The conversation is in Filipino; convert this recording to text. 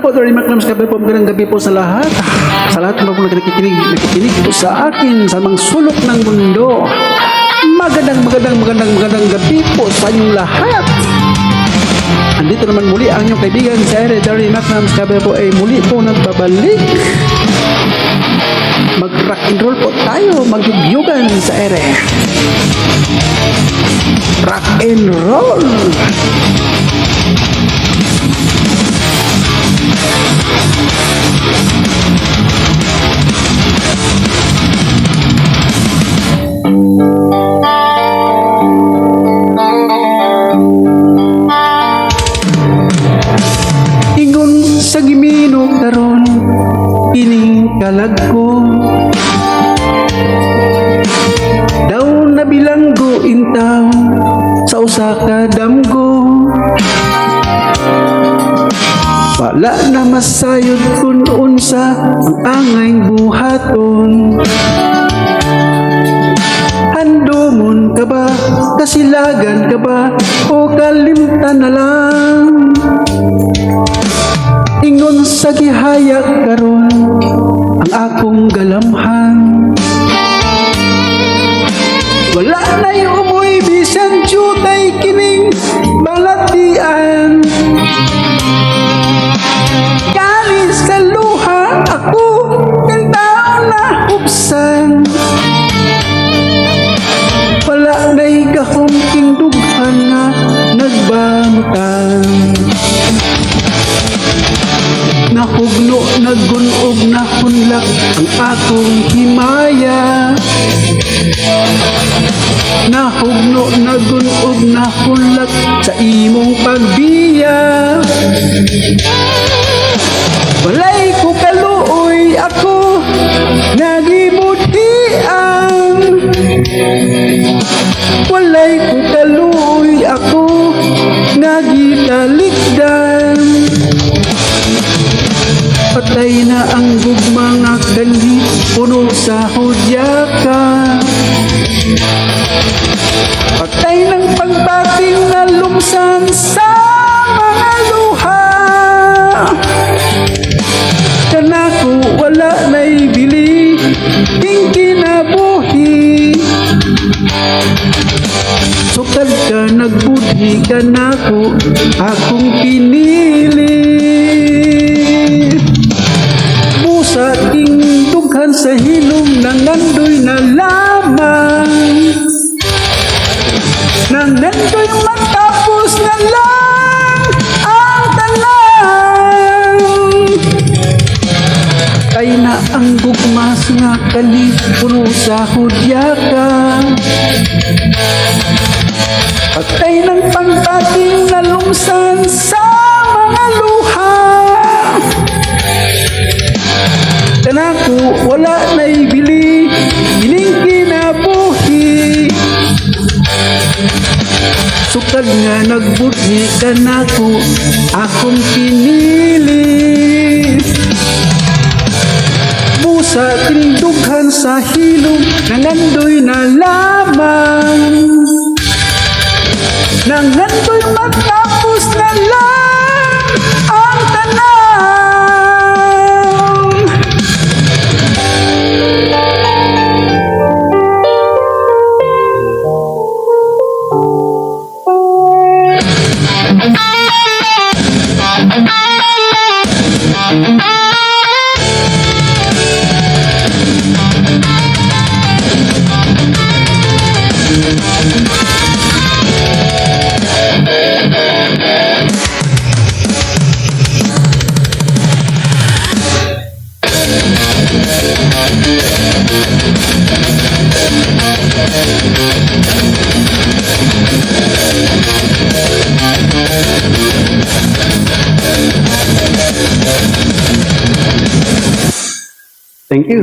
po, Dory Maclams, magandang gabi po sa lahat. Sa lahat ng mga nakikinig po sa akin sa mga sulok ng mundo. Magandang gabi po sa inyong lahat. Andito naman muli ang inyong kaibigan si Dory Maclams, kami po ay muli po nagbabalik. Mag-rock and roll po tayo, magyugyugan sa ere. Rock and roll. Ingon sa gimino karon ining kalagko, daw nabilanggo intaw sa usa ka damgo. Wala na masayod kun unsa ang angay buhaton. Handumon ka ba, kasilagan ka ba, o kalimtan na lang? Ingon sa gihayak karon ang akong galamhan. Wala na'y umoy bisan jutay kining balatian. Kalis sa luha ako ng taon na hubsan. Wala na'y gahong dughan nga nagbamutan. Nahugno, nagunog, nahunlak ang akong himaya. Nahugno, nagunog, nahunlak sa imong pagbiya. Walay ko kaluoy ako nagibutian. Walay ko kaluoy ako nagitalikdan. Patay na ang gugma nga dali, puno sa hudya ka. Patay ng pagbating na lumsan sa mga luha. Kanako wala na'y bili, ting kinabuhi. Sukad ka nagbudhi, kanako akong pinili. Sa aking dughan sa hilom nangandoy na lamang, nangandoy matapos na lang ang tanan. Kay na ang gugmas nga kali, puno sa hudya ka. Patay ng pangtating na lumsan sa mga luha. Kanako wala na'y bili, ining kinabuhi. Sukad nga nagbudhi, kanako akong pinili. Busa tindughan sa hilom, nangandoy na lamang. Nangandoy matapos na lang ang tanan. Thank you.